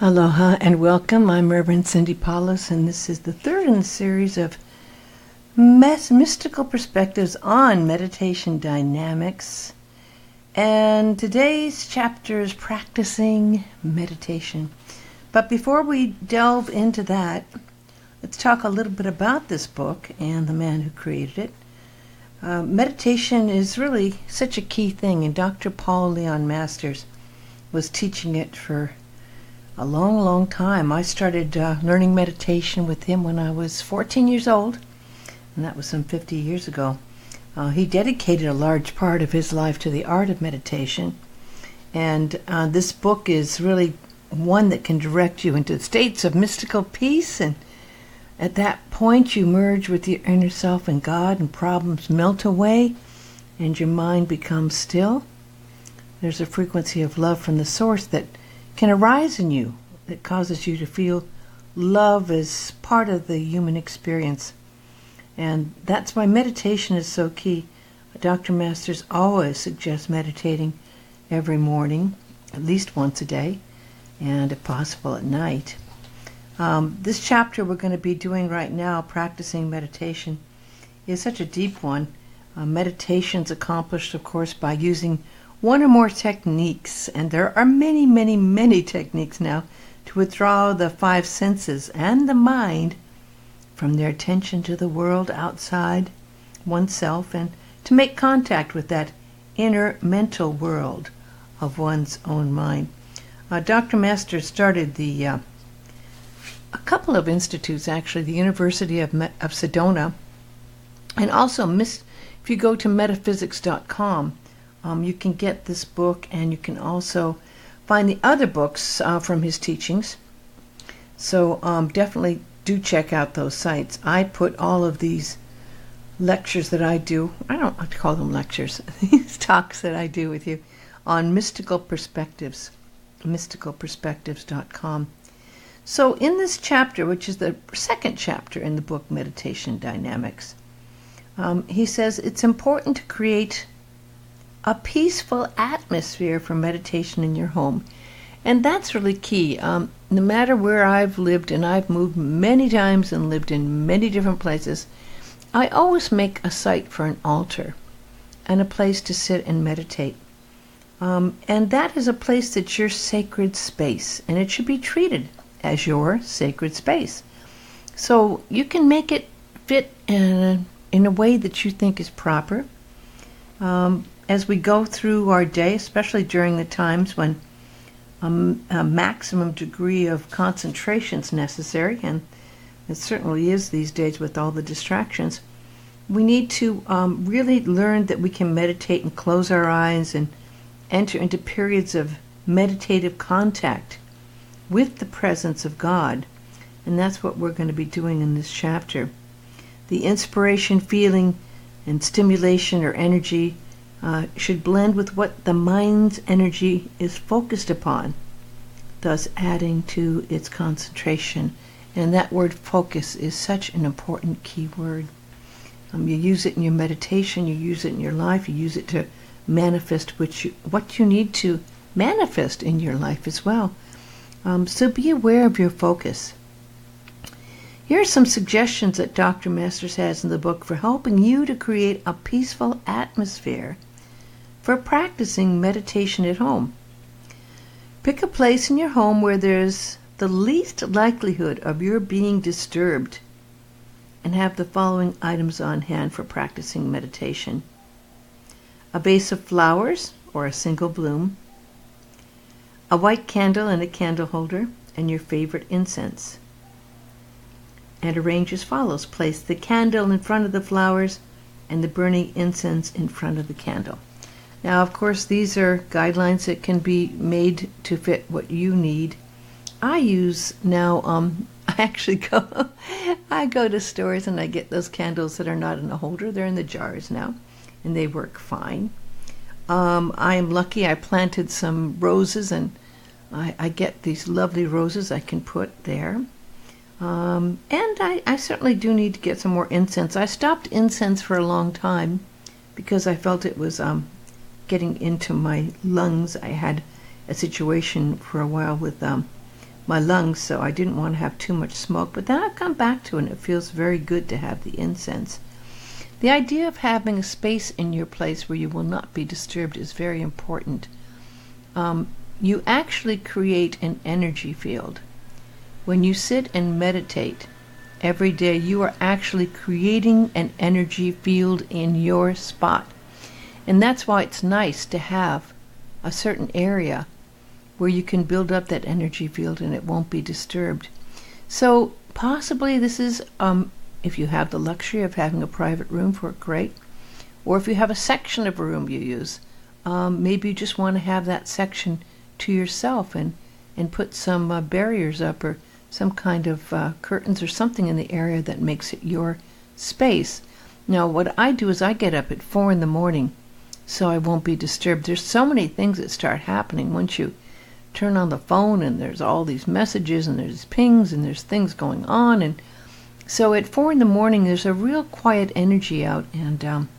Aloha and welcome. I'm Reverend Cindy Paulus, and this is the third in the series of mystical perspectives on meditation dynamics. And today's chapter is practicing meditation. But before we delve into that, let's talk a little bit about this book and the man who created it. Meditation is really such a key thing, and Dr. Paul Leon Masters was teaching it for a long, long time. I started learning meditation with him when I was 14 years old, and that was some 50 years ago. He dedicated a large part of his life to the art of meditation, and this book is really one that can direct you into states of mystical peace, and at that point you merge with your inner self and God, and problems melt away, and your mind becomes still. There's a frequency of love from the source that can arise in you that causes you to feel love as part of the human experience. And that's why meditation is so key. Dr. Masters always suggests meditating every morning, at least once a day, and if possible at night. This chapter we're going to be doing right now, practicing meditation, is such a deep one. Meditation's accomplished, of course, by using one or more techniques, and there are many, many, many techniques now to withdraw the five senses and the mind from their attention to the world outside oneself and to make contact with that inner mental world of one's own mind. Dr. Masters started a couple of institutes, actually, the University of Sedona, and also if you go to metaphysics.com, you can get this book, and you can also find the other books from his teachings. So definitely do check out those sites. I put all of these lectures that I do, I don't like to call them lectures, these talks that I do with you on mystical perspectives, mysticalperspectives.com. So in this chapter, which is the second chapter in the book Meditation Dynamics, he says it's important to create a peaceful atmosphere for meditation in your home. And that's really key. No matter where I've lived, and I've moved many times and lived in many different places, I always make a site for an altar and a place to sit and meditate. And that is a place that's your sacred space, and it should be treated as your sacred space. So you can make it fit in a way that you think is proper. As we go through our day, especially during the times when a maximum degree of concentration is necessary, and it certainly is these days with all the distractions, we need to really learn that we can meditate and close our eyes and enter into periods of meditative contact with the presence of God. And that's what we're going to be doing in this chapter. The inspiration, feeling, and stimulation or energy should blend with what the mind's energy is focused upon, thus adding to its concentration. And that word focus is such an important key word. You use it in your meditation, you use it in your life, you use it to manifest what you need to manifest in your life as well. So be aware of your focus. Here are some suggestions that Dr. Masters has in the book for helping you to create a peaceful atmosphere for practicing meditation at home. Pick a place in your home where there's the least likelihood of your being disturbed, and have the following items on hand for practicing meditation: a vase of flowers or a single bloom, a white candle and a candle holder, and your favorite incense. And arrange as follows: place the candle in front of the flowers and the burning incense in front of the candle. Now, of course, these are guidelines that can be made to fit what you need. I use now, I go to stores and I get those candles that are not in a holder. They're in the jars now, and they work fine. I am lucky. I planted some roses, and I get these lovely roses I can put there. And I certainly do need to get some more incense. I stopped incense for a long time because I felt it was getting into my lungs. I had a situation for a while with my lungs, so I didn't want to have too much smoke. But then I've come back to it, and it feels very good to have the incense. The idea of having a space in your place where you will not be disturbed is very important. You actually create an energy field. When you sit and meditate every day, you are actually creating an energy field in your spot. And that's why it's nice to have a certain area where you can build up that energy field and it won't be disturbed. So possibly this is, if you have the luxury of having a private room for it, great. Or if you have a section of a room you use, maybe you just want to have that section to yourself and put some barriers up or some kind of curtains or something in the area that makes it your space. Now what I do is I get up at 4 in the morning so I won't be disturbed. There's so many things that start happening once you turn on the phone, and there's all these messages and there's pings and there's things going on. And so at 4 in the morning there's a real quiet energy out, and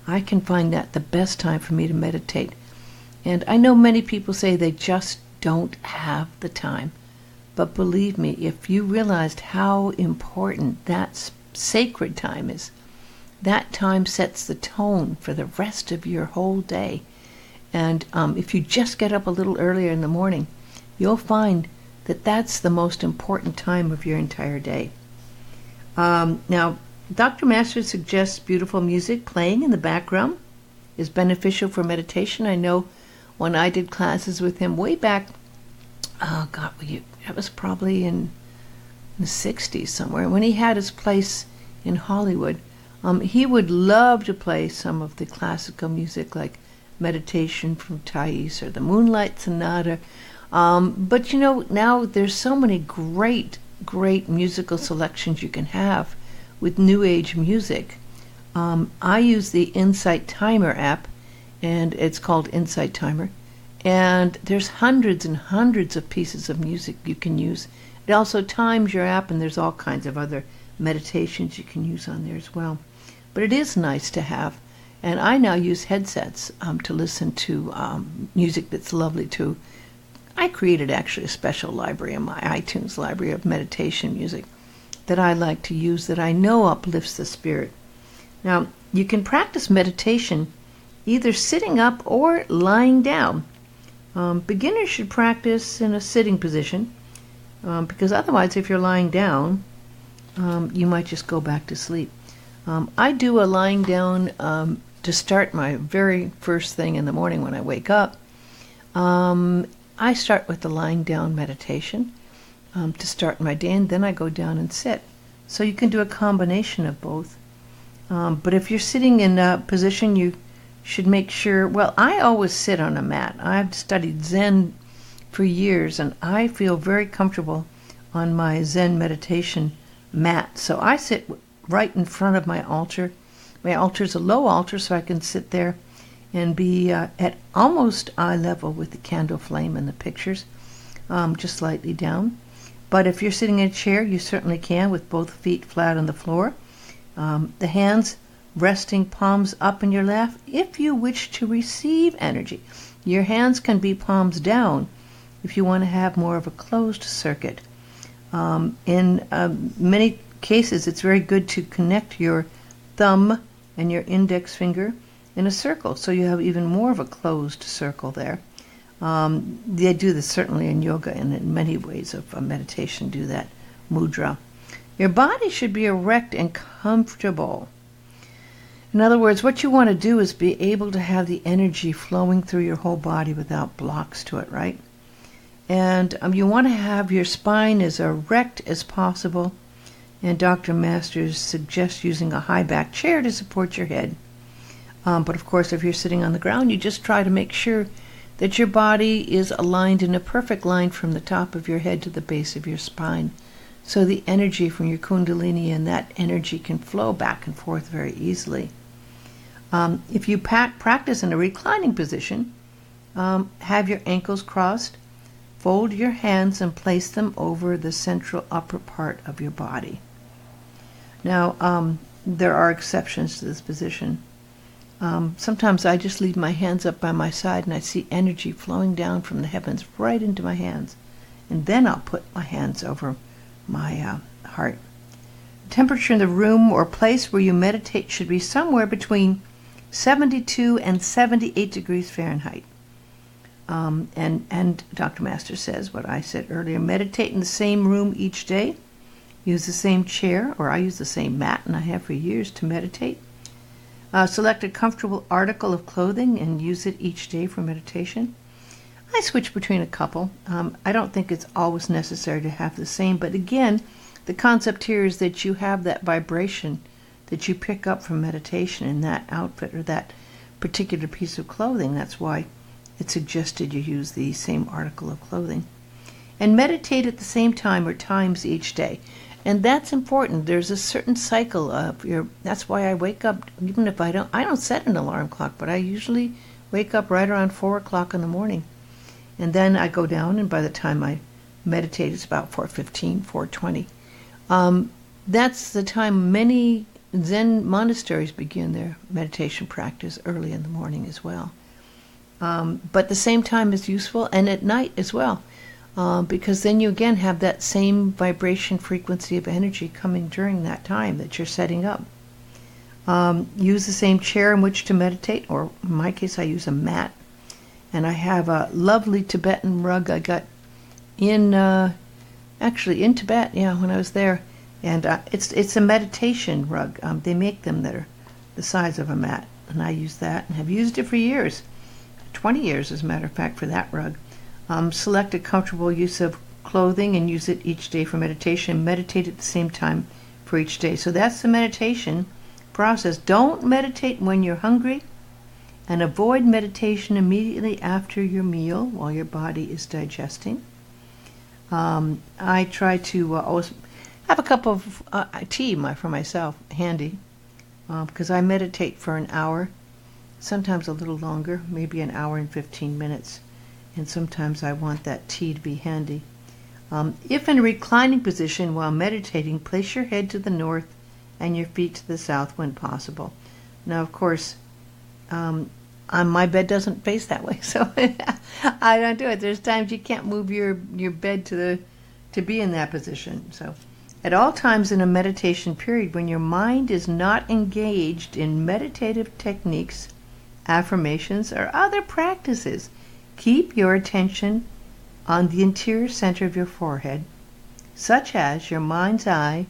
I can find that the best time for me to meditate. And I know many people say they just don't have the time. But believe me, if you realized how important that sacred time is, that time sets the tone for the rest of your whole day. And if you just get up a little earlier in the morning, you'll find that that's the most important time of your entire day. Now, Dr. Masters suggests beautiful music playing in the background is beneficial for meditation. I know when I did classes with him way back, that was probably in the 60s somewhere, when he had his place in Hollywood, he would love to play some of the classical music like Meditation from Thais or the Moonlight Sonata. But now there's so many great musical selections you can have with New Age music. I use the Insight Timer app, and it's called Insight Timer. And there's hundreds and hundreds of pieces of music you can use. It also times your app, and there's all kinds of other meditations you can use on there as well. But it is nice to have. And I now use headsets to listen to music that's lovely too. I created actually a special library in my iTunes library of meditation music that I like to use that I know uplifts the spirit. Now, you can practice meditation either sitting up or lying down. Beginners should practice in a sitting position because otherwise if you're lying down, you might just go back to sleep. I do a lying down to start my very first thing in the morning when I wake up. I start with the lying down meditation to start my day, and then I go down and sit. So you can do a combination of both. But if you're sitting in a position, you should make sure, well, I always sit on a mat. I've studied Zen for years, and I feel very comfortable on my Zen meditation mat. So I sit right in front of my altar. My altar is a low altar, so I can sit there and be at almost eye level with the candle flame and the pictures, just slightly down. But if you're sitting in a chair, you certainly can with both feet flat on the floor. The hands resting palms up in your lap if you wish to receive energy. Your hands can be palms down if you want to have more of a closed circuit. In many cases, it's very good to connect your thumb and your index finger in a circle, so you have even more of a closed circle there. They do this certainly in yoga, and in many ways of meditation do that mudra. Your body should be erect and comfortable. In other words, what you want to do is be able to have the energy flowing through your whole body without blocks to it, right? And you want to have your spine as erect as possible. And Dr. Masters suggests using a high back chair to support your head. But of course, if you're sitting on the ground, you just try to make sure that your body is aligned in a perfect line from the top of your head to the base of your spine. So the energy from your kundalini and that energy can flow back and forth very easily. If you practice in a reclining position, have your ankles crossed, fold your hands and place them over the central upper part of your body. Now, there are exceptions to this position. Sometimes I just leave my hands up by my side and I see energy flowing down from the heavens right into my hands. and then I'll put my hands over my heart. The temperature in the room or place where you meditate should be somewhere between 72 and 78 degrees Fahrenheit. And Dr. Master says what I said earlier, meditate in the same room each day, use the same chair, or I use the same mat, and I have for years to meditate. Select a comfortable article of clothing and use it each day for meditation. I switch between a couple. I don't think it's always necessary to have the same, but again, the concept here is that you have that vibration that you pick up from meditation in that outfit or that particular piece of clothing. That's why it's suggested you use the same article of clothing. And meditate at the same time or times each day. And that's important. There's a certain cycle of that's why I wake up, even if I don't set an alarm clock, but I usually wake up right around 4 o'clock in the morning. And then I go down, and by the time I meditate, it's about 4:15, 4:20. That's the time many Zen monasteries begin their meditation practice early in the morning as well. But the same time is useful, and at night as well. Because then you again have that same vibration frequency of energy coming during that time that you're setting up. Use the same chair in which to meditate, or in my case I use a mat. And I have a lovely Tibetan rug I got in Tibet, when I was there. And it's a meditation rug. They make them that are the size of a mat, and I use that and have used it for years. 20 years, as a matter of fact, for that rug. Select a comfortable use of clothing and use it each day for meditation. Meditate at the same time for each day. So that's the meditation process. Don't meditate when you're hungry, and avoid meditation immediately after your meal while your body is digesting. I try to always have a cup of tea for myself handy, because I meditate for an hour, sometimes a little longer, maybe an hour and 15 minutes. And sometimes I want that tea to be handy. If in a reclining position while meditating, place your head to the north and your feet to the south when possible. Now, of course, my bed doesn't face that way, so I don't do it. There's times you can't move your bed to be in that position. So, at all times in a meditation period, when your mind is not engaged in meditative techniques, affirmations, or other practices, keep your attention on the interior center of your forehead, such as your mind's eye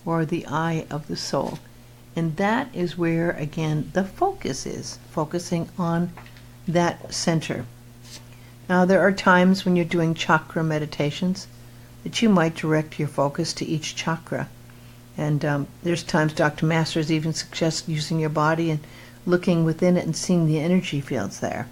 or the eye of the soul. And that is where, again, the focus is, focusing on that center. Now, there are times when you're doing chakra meditations that you might direct your focus to each chakra. And there's times Dr. Masters even suggests using your body and looking within it and seeing the energy fields there.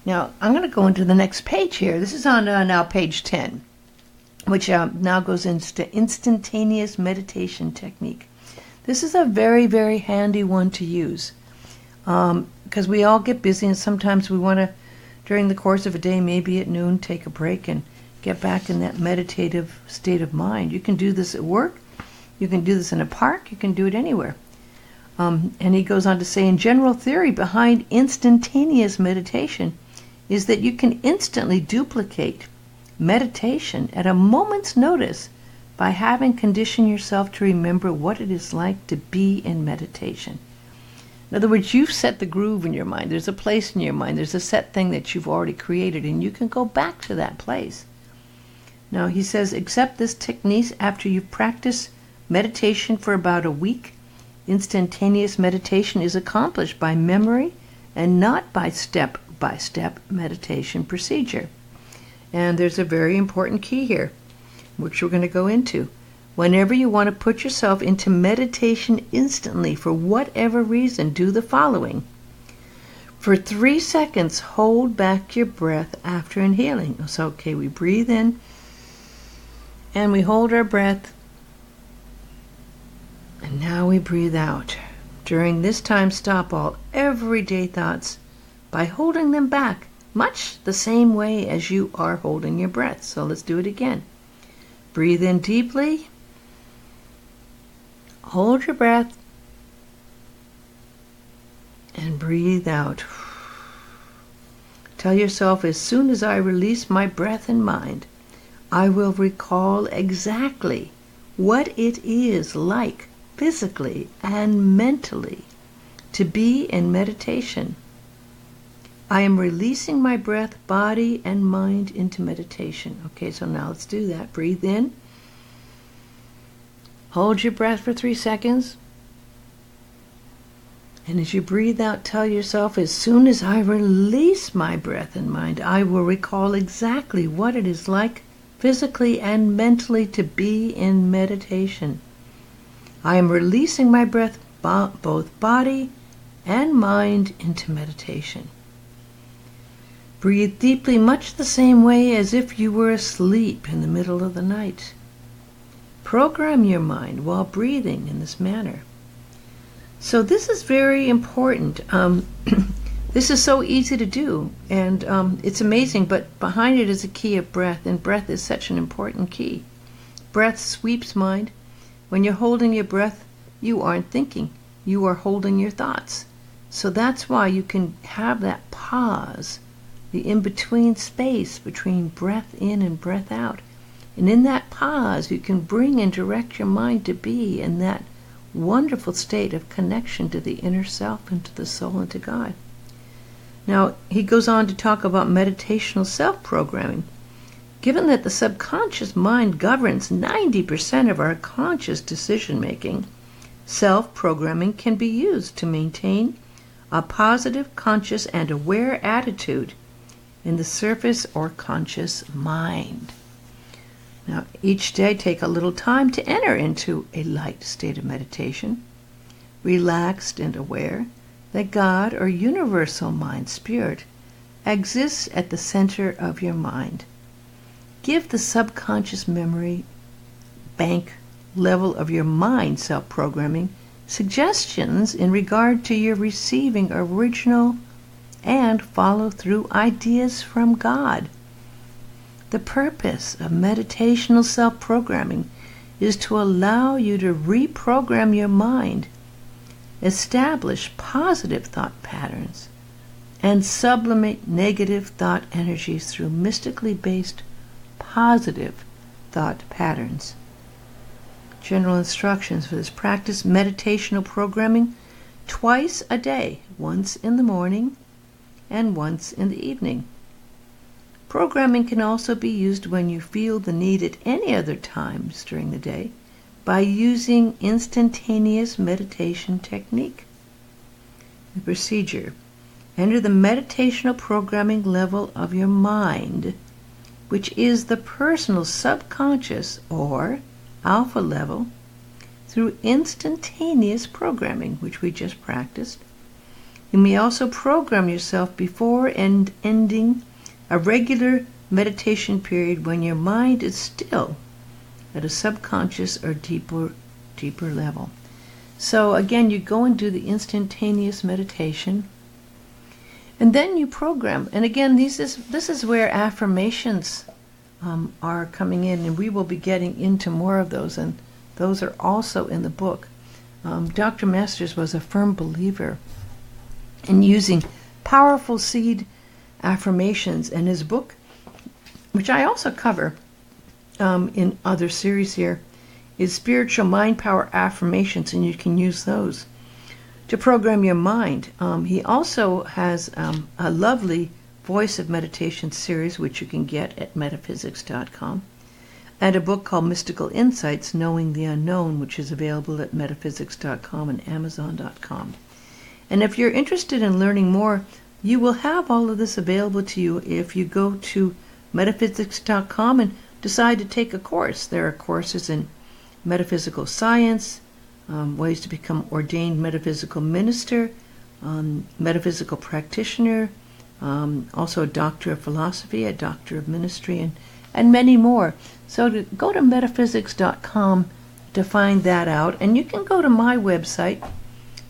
Now, I'm going to go into the next page here. This is on now page 10, which now goes into instantaneous meditation technique. This is a very, very handy one to use, because we all get busy, and sometimes we want to, during the course of a day, maybe at noon, take a break and get back in that meditative state of mind. You can do this at work. You can do this in a park. You can do it anywhere. And he goes on to say, in general theory behind instantaneous meditation is that you can instantly duplicate meditation at a moment's notice by having conditioned yourself to remember what it is like to be in meditation. In other words, you've set the groove in your mind. There's a place in your mind. There's a set thing that you've already created, and you can go back to that place. Now, he says, accept this technique after you've practiced meditation for about a week. Instantaneous meditation is accomplished by memory and not by step-by-step meditation procedure. And there's a very important key here, which we're going to go into. Whenever you want to put yourself into meditation instantly for whatever reason, do the following. For 3 seconds, hold back your breath after inhaling. So, okay, we breathe in and we hold our breath. And now we breathe out. During this time, stop all everyday thoughts by holding them back, much the same way as you are holding your breath. So let's do it again. Breathe in deeply. Hold your breath. And breathe out. Tell yourself, as soon as I release my breath and mind, I will recall exactly what it is like physically and mentally to be in meditation. I am releasing my breath, body, and mind into meditation. Okay, so now let's do that. Breathe in. Hold your breath for 3 seconds. And as you breathe out, tell yourself, as soon as I release my breath and mind, I will recall exactly what it is like physically and mentally to be in meditation. I am releasing my breath, both body and mind, into meditation. Breathe deeply, much the same way as if you were asleep in the middle of the night. Program your mind while breathing in this manner. So this is very important. This is so easy to do, and it's amazing, but behind it is a key of breath, and breath is such an important key. Breath sweeps mind. When you're holding your breath, you aren't thinking. You are holding your thoughts. So that's why you can have that pause, the in-between space between breath in and breath out. And in that pause, you can bring and direct your mind to be in that wonderful state of connection to the inner self and to the soul and to God. Now, he goes on to talk about meditational self-programming. Given that the subconscious mind governs 90% of our conscious decision-making, self-programming can be used to maintain a positive, conscious, and aware attitude in the surface or conscious mind. Now, each day take a little time to enter into a light state of meditation, relaxed and aware that God or universal mind spirit exists at the center of your mind. Give the subconscious memory bank level of your mind self-programming suggestions in regard to your receiving original and follow-through ideas from God. The purpose of meditational self-programming is to allow you to reprogram your mind, establish positive thought patterns, and sublimate negative thought energies through mystically based positive thought patterns. General instructions for this practice: meditational programming twice a day, once in the morning and once in the evening. Programming can also be used when you feel the need at any other times during the day by using instantaneous meditation technique. The procedure: enter the meditational programming level of your mind, which is the personal subconscious or alpha level, through instantaneous programming, which we just practiced. You may also program yourself before and ending a regular meditation period when your mind is still at a subconscious or deeper level. So again, you go and do the instantaneous meditation, and then you program. And again, this is where affirmations are coming in, and we will be getting into more of those, and those are also in the book. Dr. Masters was a firm believer in using powerful seed affirmations, and his book, which I also cover in other series here, is Spiritual Mind Power Affirmations, and you can use those to program your mind. He also has a lovely Voice of Meditation series, which you can get at metaphysics.com, and a book called Mystical Insights, Knowing the Unknown, which is available at metaphysics.com and amazon.com. And if you're interested in learning more, you will have all of this available to you if you go to metaphysics.com and decide to take a course. There are courses in metaphysical science, ways to become ordained metaphysical minister, metaphysical practitioner, also a doctor of philosophy, a doctor of ministry, and many more. So go to metaphysics.com to find that out. And you can go to my website,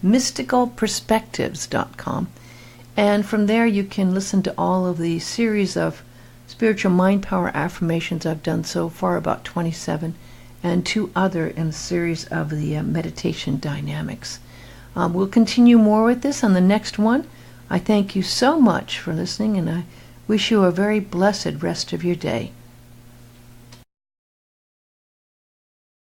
mysticalperspectives.com. And from there you can listen to all of the series of spiritual mind power affirmations I've done so far, about 27, and 2 other in the series of the meditation dynamics. We'll continue more with this on the next one. I thank you so much for listening, and I wish you a very blessed rest of your day.